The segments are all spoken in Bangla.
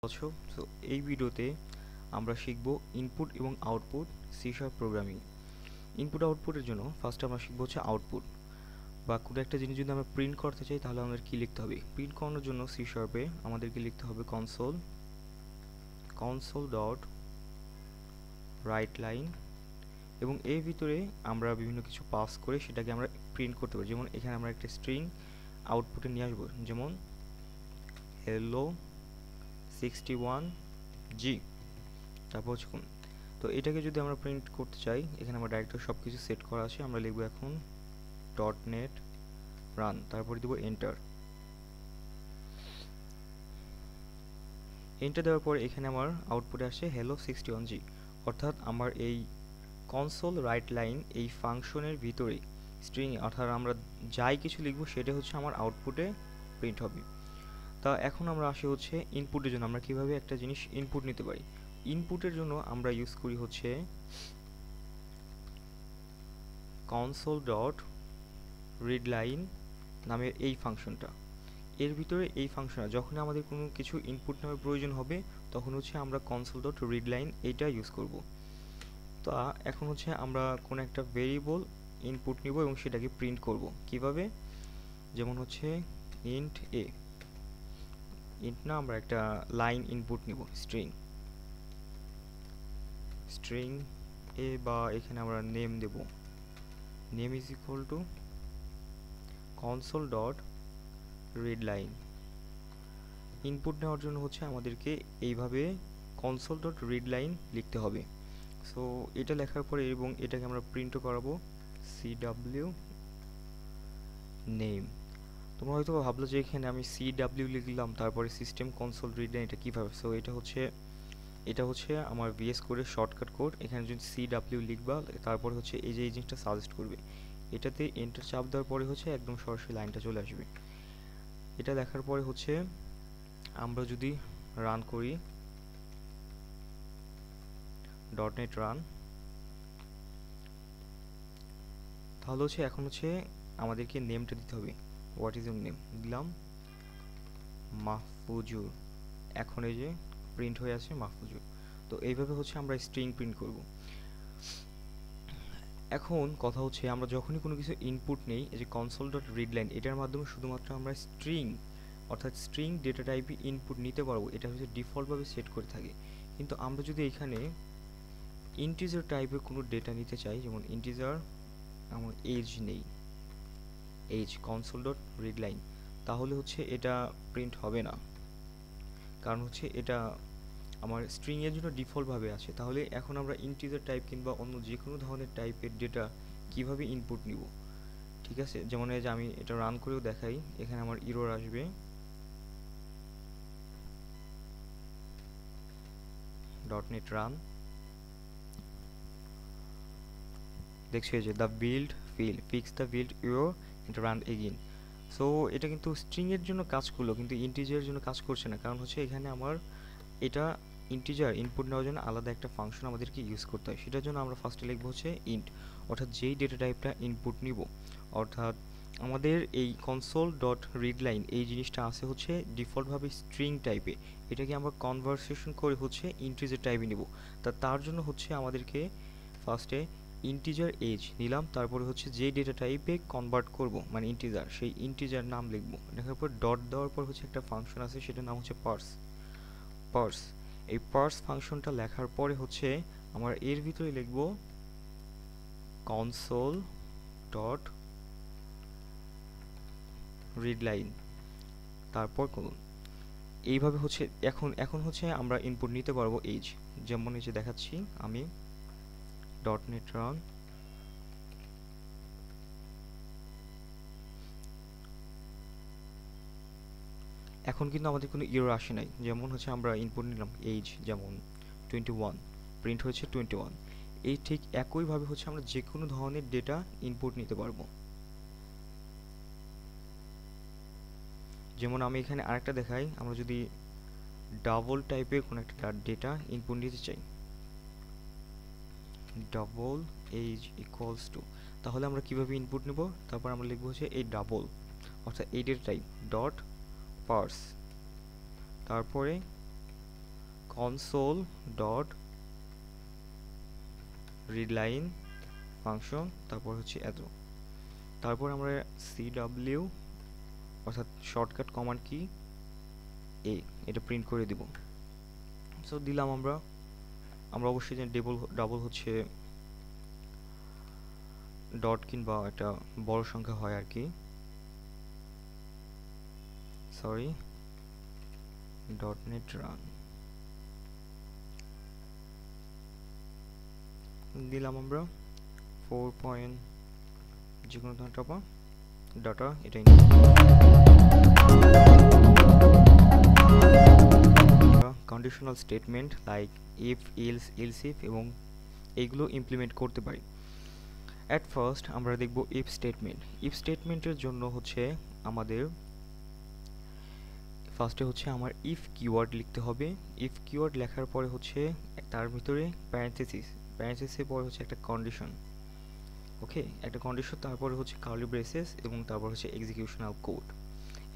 আছো? সো এই ভিডিওতে আমরা শিখব ইনপুট এবং output C sharp programming. Input আউটপুটের জন্য ফার্স্ট আমরা শিখব হচ্ছে আউটপুট, বা কোনো একটা জিনিস যদি আমরা প্রিন্ট করতে চাই তাহলে আমাদের কি লিখতে হবে। প্রিন্ট করানোর জন্য সি শার্পে আমাদেরকে লিখতে হবে কনসোল ডট রাইট লাইন, এবং এর ভিতরে আমরা বিভিন্ন কিছু পাস করে সেটাকে আমরা প্রিন্ট করতে পারি। যেমন এখানে আমরা একটা স্ট্রিং আউটপুটে নিয়ে আসবো, যেমন hello 61G, তারপর হচ্ছে কোন। তো এটাকে যদি আমরা প্রিন্ট করতে চাই, এখানে আমার ডাইরেক্টর সব কিছু সেট করা আছে। আমরা লিখবো এখন .net রান, তারপরে দিব এন্টার। এন্টার দেওয়ার পর এখানে আমার আউটপুটে আসে hello 61G, অর্থাৎ আমার এই কনসোল রাইট লাইন এই ফাংশনের ভিতরে স্ট্রিং, অর্থাৎ আমরা যাই কিছু লিখবো সেটা হচ্ছে আমার আউটপুটে প্রিন্ট হবে। তা এখন আমরা আসি হচ্ছে ইনপুটের জন্য আমরা কিভাবে একটা জিনিস ইনপুট নিতে পারি। ইনপুটের জন্য আমরা ইউজ করি হচ্ছে কনসোল ডট রিড লাইন নামের এই ফাংশনটা। এর ভিতরে এই ফাংশনটা যখন আমাদের কোনো কিছু ইনপুট নেওয়ার প্রয়োজন হবে তখন হচ্ছে আমরা কনসোল ডট রিড লাইন এইটা ইউজ করব। তা এখন হচ্ছে আমরা কোনো একটা ভেরিয়েবল ইনপুট নিব এবং সেটাকে প্রিন্ট করব কিভাবে। যেমন হচ্ছে ইন্ট না, আমরা একটা লাইন ইনপুট নিব স্ট্রিং এ, বা এখানে আমরা নেম দেব, name is equal to console dot read line. Input নেওয়ার জন্য হচ্ছে আমাদেরকে এইভাবে কনসোল ডট রিড লাইন লিখতে হবে। সো এটা লেখার পরে এবং এটাকে আমরা প্রিন্টও করাবো CW নেম। তোমরা হয়তো ভাবলো যে এখানে আমি CW লিখলাম তারপরে সিস্টেম কনসোল রিড লাইন, এটা কীভাবে। সো এটা হচ্ছে আমার VS কোডের শর্টকাট কোড। এখানে যদি CW লিখবা তারপরে হচ্ছে এই যে এই জিনিসটা সাজেস্ট করবে, এটাতে এন্টার চাপ দেওয়ার পরে হচ্ছে একদম সরাসরি লাইনটা চলে আসবে। এটা লেখার পরে হচ্ছে আমরা যদি রান করি .net রান, তাহলে হচ্ছে এখন হচ্ছে আমাদেরকে নেমটা দিতে হবে। হোয়াট ইজ ইউর নেম, দিলাম মাহফুজুর। এখন এই যে প্রিন্ট হয়ে আছে মাহফুজুর। তো এইভাবে হচ্ছে আমরা স্ট্রিং প্রিন্ট করব। এখন কথা হচ্ছে আমরা যখনই কোনো কিছু ইনপুট নেই, এই যে কনসোল ডট রিড লাইন এটার মাধ্যমে শুধুমাত্র আমরা স্ট্রিং, অর্থাৎ স্ট্রিং ডেটা টাইপে ইনপুট নিতে পারবো, এটা হচ্ছে ডিফল্টভাবে সেট করে থাকে। কিন্তু আমরা যদি এখানে ইন্টিজার টাইপের কোনো ডেটা নিতে চাই, যেমন ইন্টিজার আমার এজ নেই, age console dot read line, তাহলে হচ্ছে এটা প্রিন্ট হবে না, কারণ হচ্ছে এটা আমার স্ট্রিং এর জন্য ডিফল্টভাবে আছে। তাহলে এখন আমরা ইন্টিজার টাইপ কিংবা অন্য যে কোনো ধরনের টাইপের ডেটা কিভাবে ইনপুট নিব, ঠিক আছে। যেমন এই যে আমি এটা রান করেও দেখাই, এখানে আমার এরর আসবে .net রান, দেখছি যে the build fix the build your run again. So এটা কিন্তু স্ট্রিং এর জন্য কাজ করলো কিন্তু ইন্টিজারের জন্য কাজ করছে না, কারণ হচ্ছে এখানে আমার এটা ইন্টিজার ইনপুট নেওয়ার জন্য আলাদা একটা ফাংশন আমাদেরকে ইউজ করতে হয়। সেটার জন্য আমরা ফার্স্টে লিখবো হচ্ছে ইন্ট, অর্থাৎ যেই ডেটা টাইপটা ইনপুট নিব, অর্থাৎ আমাদের এই কনসোল ডট রিড লাইন এই জিনিসটা আছে হচ্ছে ডিফল্টভাবে স্ট্রিং টাইপে, এটাকে আমরা কনভারসেশন করে হচ্ছে ইন্টিজার টাইপে নিব। তার জন্য হচ্ছে আমাদেরকে ফার্স্টে ইন্টিজার এজ নিলাম, তারপরে হচ্ছে যে ডেটা টাইপে কনভার্ট করব মানে ইন্টিজার, সেই ইন্টিজার নাম লিখবো। লেখার পর ডট দেওয়ার পর হচ্ছে একটা ফাংশন আছে, সেটার নাম হচ্ছে পার্স। এই পার্স ফাংশনটা লেখার পরে হচ্ছে আমরা এর ভিতরে লিখব কনসোল ডট রিড লাইন, তারপর কোন। এইভাবে হচ্ছে এখন হচ্ছে আমরা ইনপুট নিতে পারবো এজ, যেমন এই যে দেখাচ্ছি আমি .net রান, এখন কিন্তু আমাদের কোনো এরর আসে নাই। যেমন হচ্ছে আমরা ইনপুট নিলাম এজ, যেমন 21, প্রিন্ট হয়েছে 21। এই ঠিক একইভাবে হচ্ছে আমরা যে কোনো ধরনের ডেটা ইনপুট নিতে পারবো। যেমন আমি এখানে আরেকটা দেখাই, আমরা যদি ডাবল টাইপের কোনো একটা ডেটা ইনপুট নিতে চাই, ডাবল এজ ইকুয়ালস টু, তাহলে আমরা কিভাবে ইনপুট নেব। তারপর আমরা লিখবো হচ্ছে এই ডাবল, অর্থাৎ এই ডেটা টাইপ ডট পার্স, তারপরে console ডট রিডলাইন ফাংশন, তারপর হচ্ছে এত, তারপর আমরা cw অর্থাৎ শর্টকাট কমান্ড কি এ, এটা প্রিন্ট করে দিব। সো দিলাম আমরা অবশ্যই জানি ডাবল হচ্ছে ডট কিংবা একটা বড় সংখ্যা হয় আর কি, সরি ডট নেট রান দিলাম আমরা 4 পয়েন্ট যে কোনো ধরনের ডাটা এটাই conditional statement like if else else if এবং এইগুলো ইমপ্লিমেন্ট করতে পারি। অ্যাট ফার্স্ট আমরা দেখব ইফ স্টেটমেন্ট। ইফ স্টেটমেন্টের জন্য হচ্ছে আমাদের ফার্স্টে হচ্ছে আমার ইফ কিওয়ার্ড লিখতে হবে। ইফ কিওয়ার্ড লেখার পরে হচ্ছে তার ভিতরে প্যারেন্থেসিসের পরে হচ্ছে একটা কন্ডিশন, ওকে, একটা কন্ডিশন, তারপরে হচ্ছে কার্লি ব্রেসেস এবং তারপর হচ্ছে এক্সিকিউশনাল কোড।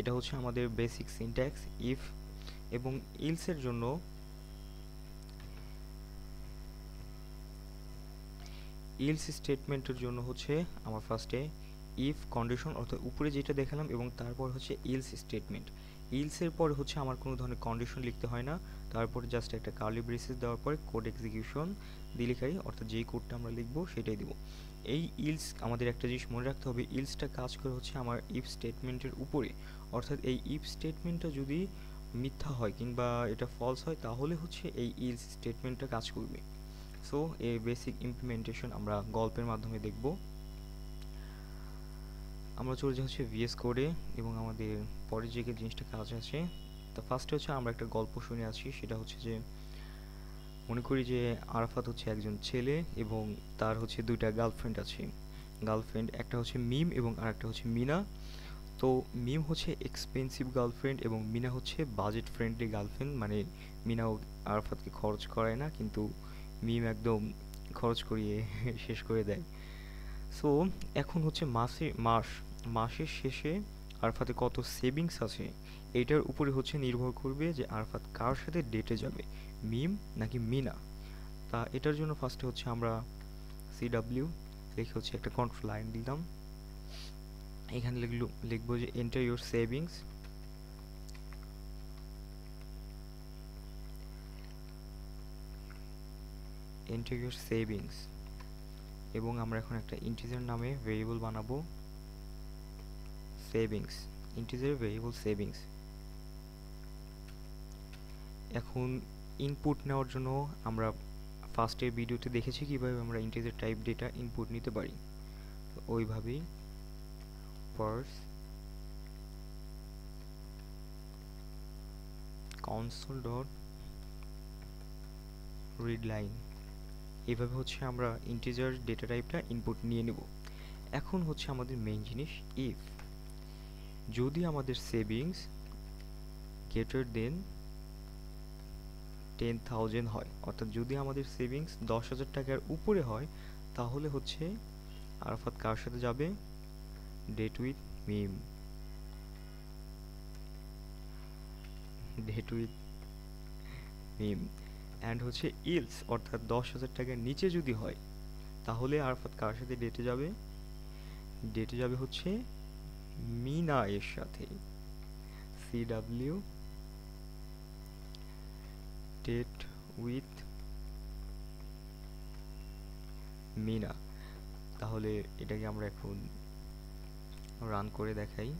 এটা হচ্ছে আমাদের বেসিক সিনট্যাক্স ইফ। এবং ইলসের জন্য ইলস স্টেটমেন্টের জন্য হচ্ছে আমার ফার্স্টে ইফ কন্ডিশন অর্থাৎ উপরে যেটা দেখালাম এবং তারপর হচ্ছে ইলস স্টেটমেন্ট। ইলসের পরে হচ্ছে আমার কোনো ধরনের কন্ডিশন লিখতে হয় না, তারপরে জাস্ট একটা কার্লি ব্রেসেস দেওয়ার পরে কোড এক্সিকিউশন দিলে খাই, অর্থাৎ যেই কোডটা আমরা লিখবো সেটাই দিব। এই ইলস আমাদের একটা জিনিস মনে রাখতে হবে, ইলসটা কাজ করে হচ্ছে আমার ইফ স্টেটমেন্টের উপরে, অর্থাৎ এই ইফ স্টেটমেন্টটা যদি মিথ্যা হয় কিংবা এটা ফলস হয় তাহলে হচ্ছে এই ইলস স্টেটমেন্টটা কাজ করবে। সো এই বেসিক ইমপ্লিমেন্টেশন আমরা গল্পের মাধ্যমে দেখব। আমরা চলে যাচ্ছি ভিএস কোডে এবং আমাদের পরের যে জিনিসটা কাজ আছে তা ফার্স্টে হচ্ছে আমরা একটা গল্প শুনে আছি। সেটা হচ্ছে যে মনে করি যে আরাফাত হচ্ছে একজন ছেলে এবং তার হচ্ছে দুইটা গার্লফ্রেন্ড আছে। গার্লফ্রেন্ড একটা হচ্ছে মিম এবং আরেকটা হচ্ছে মিনা। তো মিম হচ্ছে এক্সপেন্সিভ গার্লফ্রেন্ড এবং মিনা হচ্ছে বাজেট ফ্রেন্ডলি গার্লফ্রেন্ড, মানে মিনাও আরাফাতকে খরচ করায় না কিন্তু মিম একদম খরচ করিয়ে শেষ করে দেয়। সো এখন হচ্ছে মাসের শেষে আরাফাতে কত সেভিংস আছে এইটার উপরে হচ্ছে নির্ভর করবে যে আরাফাত কার সাথে ডেটে যাবে, মিম নাকি মিনা। তা এটার জন্য ফার্স্টে হচ্ছে আমরা সিডাব্লিউ লিখে হচ্ছে একটা কন্ট্রোল লাইন দিলাম। এখানে লিখবো যে enter your savings, enter your savings, এবং আমরা এখন একটা ইন্টিজার নামে ভেরিয়েবল বানাবো সেভিংস, ইন্টিজার ভেরিয়েবল সেভিংস। এখন ইনপুট নেওয়ার জন্য আমরা ফার্স্টের ভিডিওতে দেখেছি কিভাবে আমরা ইন্টিজার টাইপ ডেটা ইনপুট নিতে পারি, ওইভাবেই parse console dot read line, এইভাবে হচ্ছে আমরা ইন্টিজার ডেটা টাইপটা ইনপুট নিয়ে নেব। এখন হচ্ছে আমাদের মেইন জিনিস ইফ যদি আমাদের সেভিংস গ্রেটার দেন 10,000 হয়, অর্থাৎ যদি আমাদের সেভিংস 10,000 টাকার উপরে হয় তাহলে হচ্ছে আরাফাত কার সাথে যাবে, date with Mim, date with Mim. And হচ্ছে ইলস অর্থাৎ 10,000 টাকার নিচে যদি হয় তাহলে আরাফাত কার সাথে ডেটে যাবে, ডেটে যাবে হচ্ছে মিনা এর সাথে, সিডাব্লিউ ডেট উইথ মিনা। তাহলে এটাকে আমরা এখন রান করে দেখাই,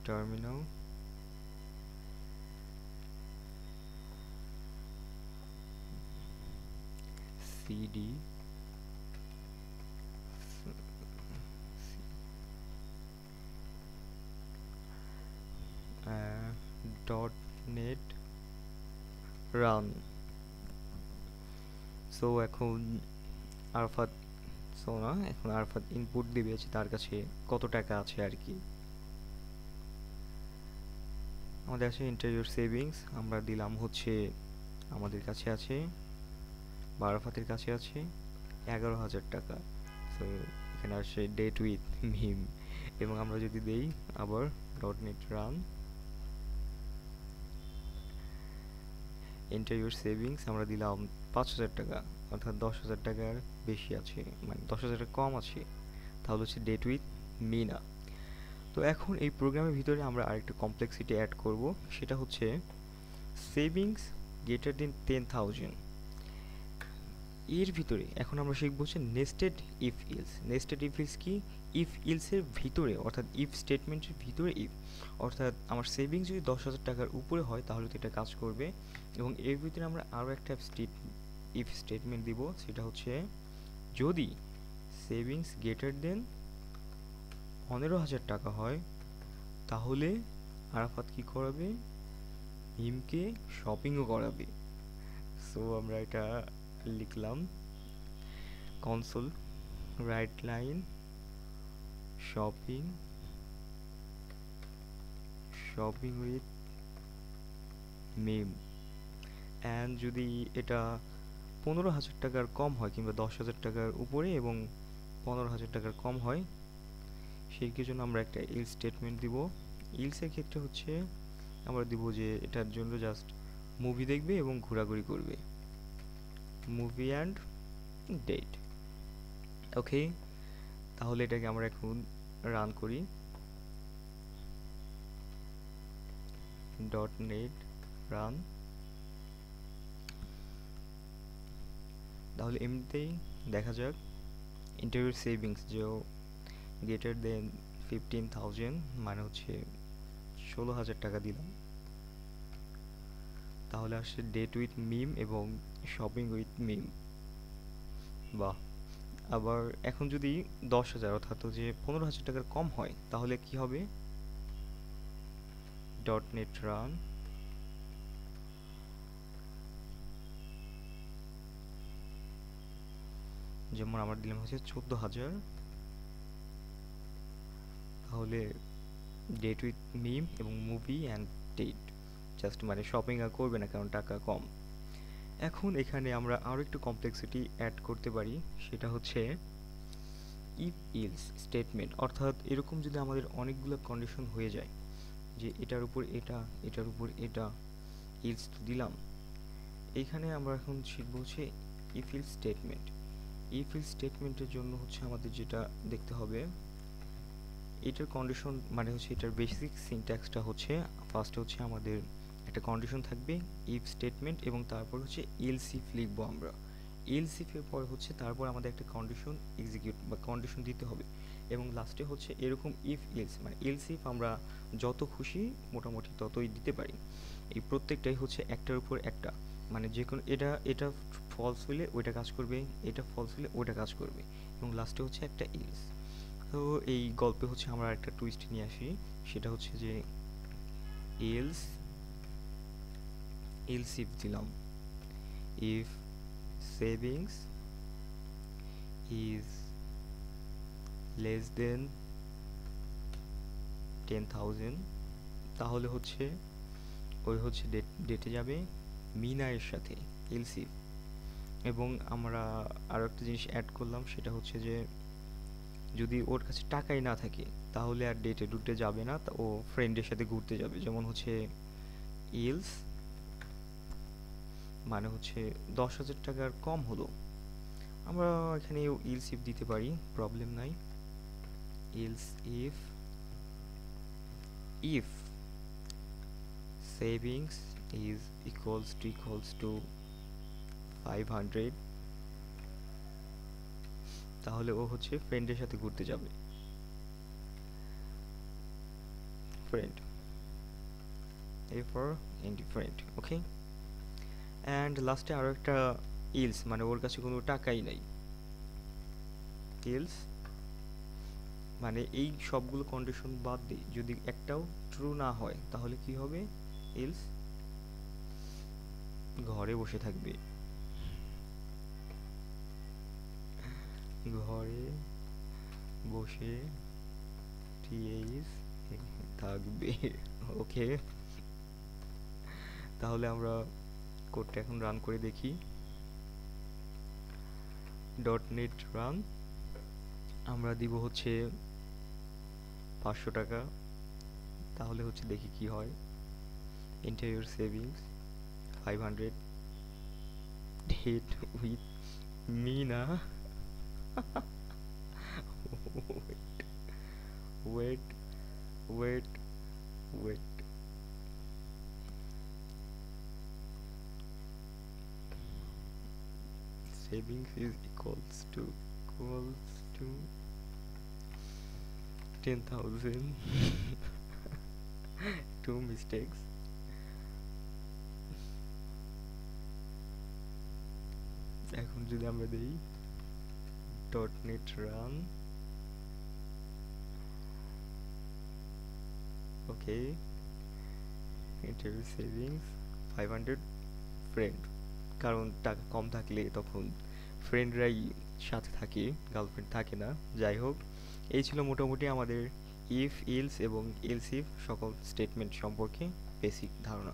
terminal CD dot net run. So এখন আরাফাত এখন আরাফাত ইনপুট দিবে যে তার কাছে কত টাকা আছে আর কি। আমাদের আছে ইন্টারভিউর সেভিংস, আমরা দিলাম হচ্ছে আমাদের কাছে আছে বা আরাফাতের কাছে আছে 11,000 টাকা। সো এখানে আসে ডেট উইথ মিম এবং আমরা যদি দেই আবার dot net run, enter your savings আমরা দিলাম 5,000 টাকা, অর্থাৎ 10,000 টাকার বেশি আছে, মানে 10,000 টাকা কম আছে, তাহলে হচ্ছে ডেট উইথ মি না। তো এখন এই প্রোগ্রামের ভিতরে আমরা আরেকটা কমপ্লেক্সিটি অ্যাড করব, সেটা হচ্ছে সেভিংস গ্রেটার দেন 10,000। এর ভিতরে এখন আমরা শিখবো হচ্ছে nested if else. Nested if else কি? ইফ ইলসের ভিতরে, অর্থাৎ ইফ স্টেটমেন্টের ভিতরে ইফ, অর্থাৎ আমার সেভিংস যদি 10,000 টাকার উপরে হয় তাহলে তো এটা কাজ করবে, এবং এর ভিতরে আমরা আরও একটা ইফ স্টেটমেন্ট দিব, সেটা হচ্ছে যদি সেভিংস গ্রেটার দেন 15,000 টাকা হয় তাহলে আরাফাত কি করাবে? মিমকে শপিংও করাবে। সো আমরা এটা লিখলাম console write line shopping with Mim. And যদি এটা 15,000 টাকার কম হয় কিংবা 10,000 টাকার উপরে এবং 15,000 টাকার কম হয়, সেই জন্য আমরা একটা ইলস স্টেটমেন্ট দিব। ইলসের ক্ষেত্রে হচ্ছে আমরা দিব যে এটার জন্য জাস্ট মুভি দেখবে এবং ঘোরাঘুরি করবে, মুভি অ্যান্ড ডেট। ওকে, তাহলে এটাকে আমরা এখন রান করি। .net run. তাহলে এমনিতেই দেখা যাক ইন্টারভিউ সেভিংস যে গ্রেটার দেন 15,000 মানে হচ্ছে 16,000 টাকা দিলাম, তাহলে আসছে ডেট উইথ মিম এবং শপিং উইথ মিম। বাহ। আবার এখন যদি 10,000 অর্থাৎ যে 15,000 টাকার কম হয় তাহলে কি হবে? .net run. যেমন আমার দিলাম হচ্ছে 14,000, তাহলে ডেট উইথ মিম এবং মুভি অ্যান্ড ডেট, জাস্ট মানে শপিং আর করবে না কারণ টাকা কম। এখন এখানে আমরা আরও একটু কমপ্লেক্সিটি অ্যাড করতে পারি, সেটা হচ্ছে ইফ ইলস স্টেটমেন্ট। অর্থাৎ এরকম যদি আমাদের অনেকগুলো কন্ডিশন হয়ে যায় যে এটার উপর এটা, এটার উপর এটা, ইলস তো দিলাম, এইখানে আমরা এখন শিখবো হচ্ছে if else statement. If else স্টেটমেন্টের জন্য হচ্ছে আমাদের যেটা দেখতে হবে, এটার কন্ডিশন মানে হচ্ছে এটার বেসিক সিনট্যাক্সটা হচ্ছে ফার্স্টে হচ্ছে আমাদের একটা কন্ডিশন থাকবে ইফ স্টেটমেন্ট, এবং তারপর হচ্ছে এলস ইফ লিখবো আমরা। এলস ইফের পর হচ্ছে তারপর আমাদের একটা কন্ডিশন এক্সিকিউট বা কন্ডিশন দিতে হবে, এবং লাস্টে হচ্ছে এরকম ইফ এলস মানে এলস ইফ আমরা যত খুশি মোটামুটি ততই দিতে পারি। এই প্রত্যেকটাই হচ্ছে একটার উপর একটা, মানে যে কোনো এটা এটা ফলস হলে ওইটা কাজ করবে, এটা ফলস হলে ওইটা কাজ করবে, এবং লাস্টে হচ্ছে একটা এলস। তো এই গল্পে হচ্ছে আমরা একটা টুইস্ট নিয়ে আসি, সেটা হচ্ছে যে এলস ইফ দিলাম, if savings is less than 10,000 তাহলে হচ্ছে ওই হচ্ছে ডেটে যাবে মিনা এর সাথে এলস ইফ। এবং আমরা আরও একটা জিনিস অ্যাড করলাম, সেটা হচ্ছে যে যদি ওর কাছে টাকাই না থাকে তাহলে আর ডেটে ডুটে যাবে না, ও ফ্রেন্ডের সাথে ঘুরতে যাবে। যেমন হচ্ছে ইলস মানে হচ্ছে 10,000 টাকার কম হলো, আমরা এখানে ইলস ইফ দিতে পারি, প্রবলেম নাই। Else if if savings is equals to 500 তাহলে ও হচ্ছে ফ্রেন্ডের সাথে ঘুরতে যাবে, friend A for friend. Okay, and লাস্টে আরও একটা ইলস মানে ওর কাছে কোনো টাকাই নাই, ইলস মানে এই সবগুলো কন্ডিশন বাদ দিই যদি একটাও ট্রু না হয় তাহলে কি হবে? ইলস ঘরে বসে থাকবে, ঘরে বসে টিএইস থাকবে। ওকে, তাহলে আমরা কোডটা এখন রান করে দেখি। .net রান, আমরা দিব হচ্ছে 500 টাকা, তাহলে হচ্ছে দেখি কি হয়। Enter your savings 500 date with me না wait wait wait savings is equals to 10,000 two mistakes এখন যদি আমরা দেই .NET run okay interview savings 500 friend কারণ টাকা কম থাকলে তখন ফ্রেন্ডরাই সাথে থাকে গার্লফ্রেন্ড থাকে না যাই হোক এই ছিল মোটামুটি আমাদের ইফ ইলস এবং এলস ইফ সকল স্টেটমেন্ট সম্পর্কে বেসিক ধারণা